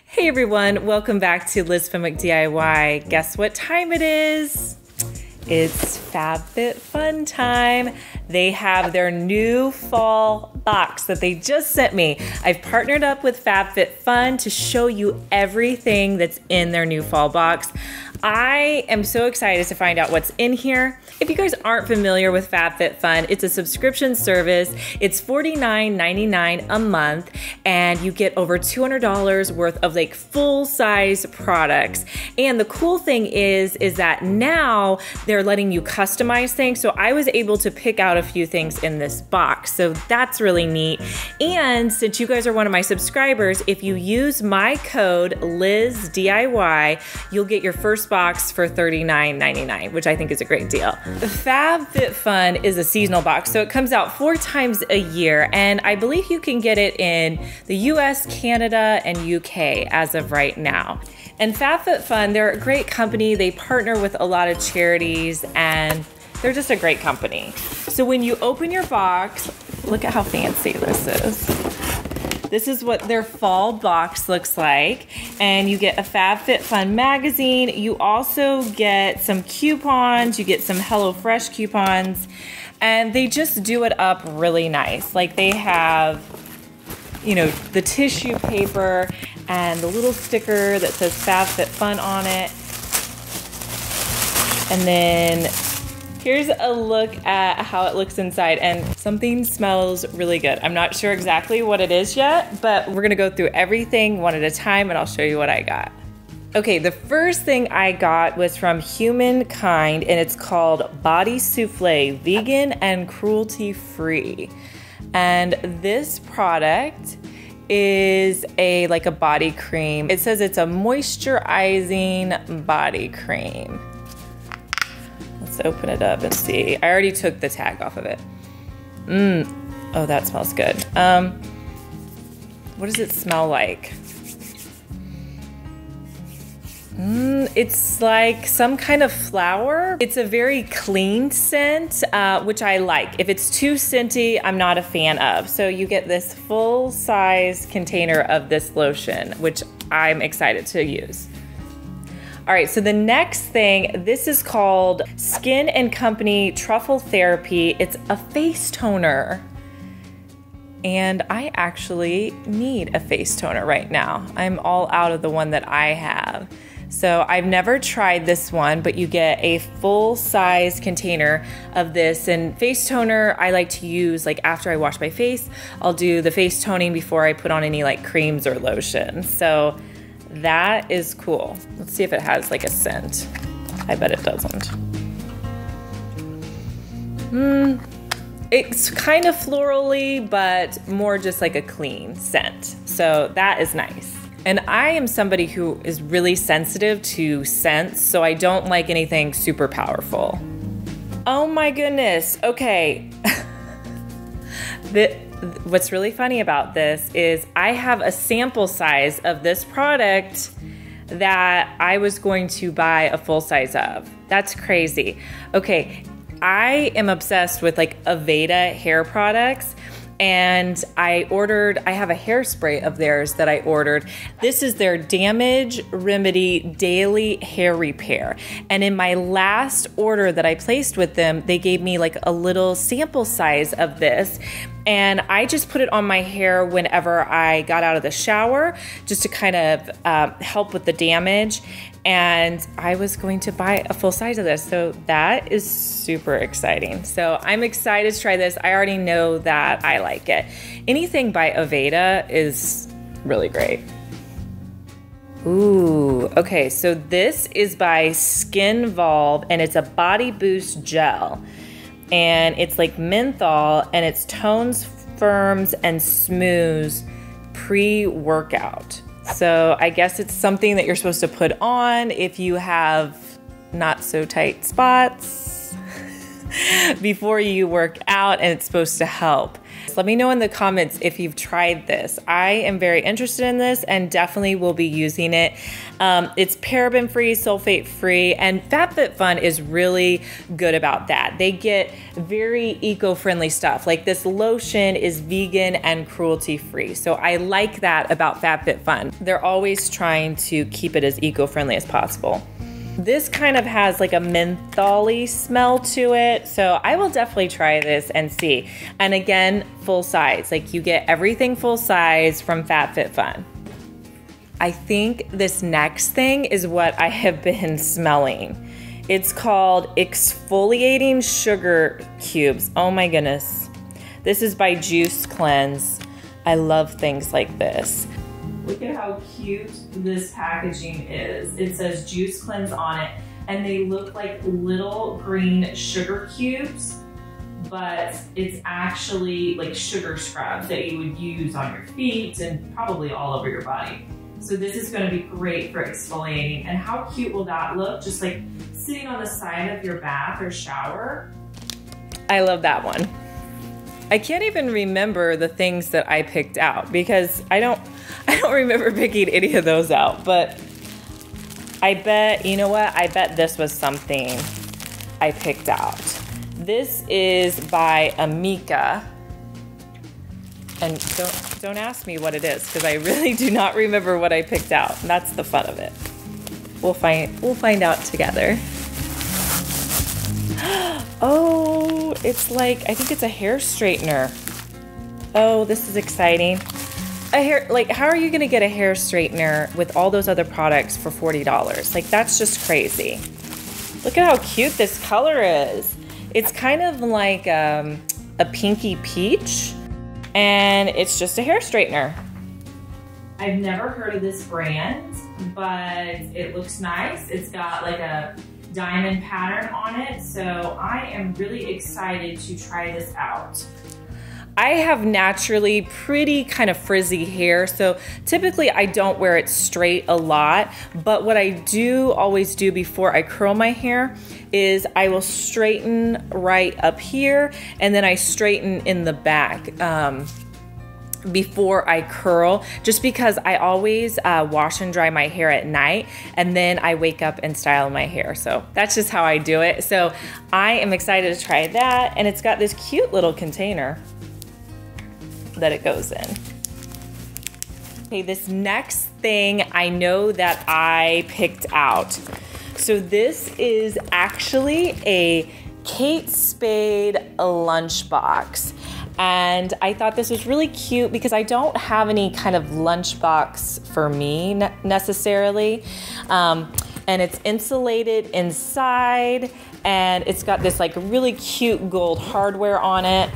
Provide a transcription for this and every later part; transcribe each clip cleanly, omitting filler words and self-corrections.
Hey everyone, welcome back to lizfenwickdiy. Guess what time it is? It's Fab Fit Fun time. They have their new fall box that they just sent me. I've partnered up with FabFitFun to show you everything that's in their new fall box. I am so excited to find out what's in here. If you guys aren't familiar with FabFitFun, it's a subscription service. It's $49.99 a month, and you get over $200 worth of like full-size products. And the cool thing is that now they're letting you customize things. So I was able to pick out a few things in this box. So that's really neat. And since you guys are one of my subscribers, if you use my code LizDIY, you'll get your first box for $39.99, which I think is a great deal. The FabFitFun is a seasonal box, so it comes out 4 times a year, and I believe you can get it in the US, Canada, and UK as of right now. And FabFitFun, they're a great company. They partner with a lot of charities, and they're just a great company. So when you open your box, look at how fancy this is. This is what their fall box looks like. And you get a FabFitFun magazine. You also get some coupons. You get some HelloFresh coupons. And they just do it up really nice. Like they have, you know, the tissue paper and the little sticker that says FabFitFun on it. And then here's a look at how it looks inside, and something smells really good. I'm not sure exactly what it is yet, but we're gonna go through everything one at a time and I'll show you what I got. Okay, the first thing I got was from Humankind, and it's called Body Souffle, vegan and cruelty-free. And this product is like a body cream. It says it's a moisturizing body cream. Let's open it up and see. I already took the tag off of it. Oh, that smells good. What does it smell like? It's like some kind of flower. It's a very clean scent, which I like. If it's too scenty, I'm not a fan of. So you get this full-size container of this lotion, which I'm excited to use. All right, so the next thing, this is called Skin & Company Truffle Therapy. It's a face toner. And I actually need a face toner right now. I'm all out of the one that I have. So I've never tried this one, but you get a full-size container of this. And face toner, I like to use like after I wash my face. I'll do the face toning before I put on any like creams or lotion. So that is cool. Let's see if it has like a scent. I bet it doesn't. It's kind of florally, but more just like a clean scent. So that is nice. And I am somebody who is really sensitive to scents, so I don't like anything super powerful. Oh my goodness. Okay. What's really funny about this is I have a sample size of this product that I was going to buy a full size of. That's crazy. Okay, I am obsessed with like Aveda hair products, and I have a hairspray of theirs that I ordered. This is their Damage Remedy Daily Hair Repair. And in my last order that I placed with them, they gave me like a little sample size of this. And I just put it on my hair whenever I got out of the shower, just to kind of help with the damage. And I was going to buy a full size of this. So that is super exciting. So I'm excited to try this. I already know that I like it. Anything by Aveda is really great. Ooh, okay. So this is by Skinvolve, and it's a body boost gel. And it's like menthol, and it's tones, firms, and smooths pre-workout. So I guess it's something that you're supposed to put on if you have not so tight spots before you work out, and it's supposed to help. this. Let me know in the comments if you've tried this. I am very interested in this and definitely will be using it. It's paraben free, sulfate free, and FabFitFun is really good about that. They get very eco-friendly stuff. Like this lotion is vegan and cruelty free. So I like that about FabFitFun. They're always trying to keep it as eco-friendly as possible. This kind of has like a menthol-y smell to it, so I will definitely try this and see. And again, full size. Like you get everything full size from FabFitFun. I think this next thing is what I have been smelling. It's called Exfoliating Sugar Cubes. Oh my goodness. This is by Juice Cleanse. I love things like this. Look at how cute this packaging is. It says Juice Cleanse on it, and they look like little green sugar cubes, but it's actually like sugar scrubs that you would use on your feet and probably all over your body. So this is gonna be great for exfoliating. And how cute will that look? Just like sitting on the side of your bath or shower. I love that one. I can't even remember the things that I picked out because I don't remember picking any of those out, but I bet, you know what? I bet this was something I picked out. This is by Amika. And don't ask me what it is because I really do not remember what I picked out. That's the fun of it. We'll find out together. Oh, it's like, I think it's a hair straightener. Oh, this is exciting. Like, how are you gonna get a hair straightener with all those other products for $40? Like, that's just crazy. Look at how cute this color is. It's kind of like a pinky peach, and it's just a hair straightener. I've never heard of this brand, but it looks nice. It's got like a diamond pattern on it, so I am really excited to try this out. I have naturally pretty kind of frizzy hair, so typically I don't wear it straight a lot, but what I do always do before I curl my hair is I will straighten right up here and then I straighten in the back before I curl, just because I always wash and dry my hair at night and then I wake up and style my hair. So that's just how I do it. So I am excited to try that, and it's got this cute little container that it goes in. Okay, this next thing I know that I picked out. So this is actually a Kate Spade lunchbox. And I thought this was really cute because I don't have any kind of lunchbox for me necessarily. And it's insulated inside, and it's got this like really cute gold hardware on it.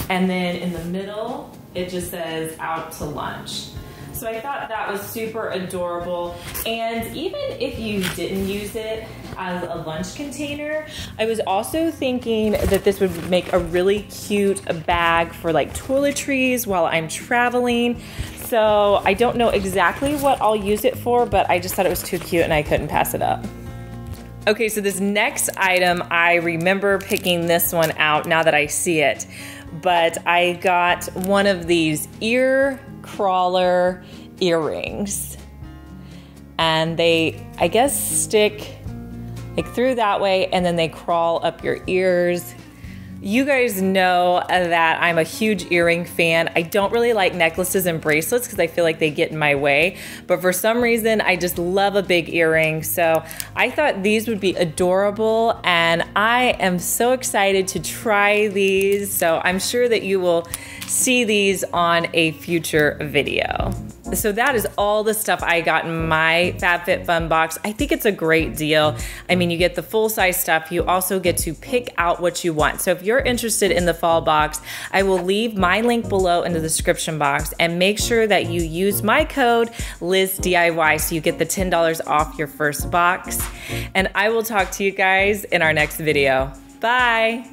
And then in the middle, it just says out to lunch. So I thought that was super adorable. And even if you didn't use it as a lunch container, I was also thinking that this would make a really cute bag for like toiletries while I'm traveling. So I don't know exactly what I'll use it for, but I just thought it was too cute and I couldn't pass it up. Okay, so this next item, I remember picking this one out now that I see it. But I got one of these ear crawler earrings, and they, I guess, stick like through that way and then they crawl up your ears. You guys know that I'm a huge earring fan. I don't really like necklaces and bracelets because I feel like they get in my way, but for some reason I just love a big earring. So I thought these would be adorable, and I am so excited to try these. So I'm sure that you will see these on a future video. So that is all the stuff I got in my FabFitFun box. I think it's a great deal. I mean, you get the full-size stuff. You also get to pick out what you want. So if you're interested in the fall box, I will leave my link below in the description box, and make sure that you use my code LizDIY so you get the $10 off your first box. And I will talk to you guys in our next video. Bye.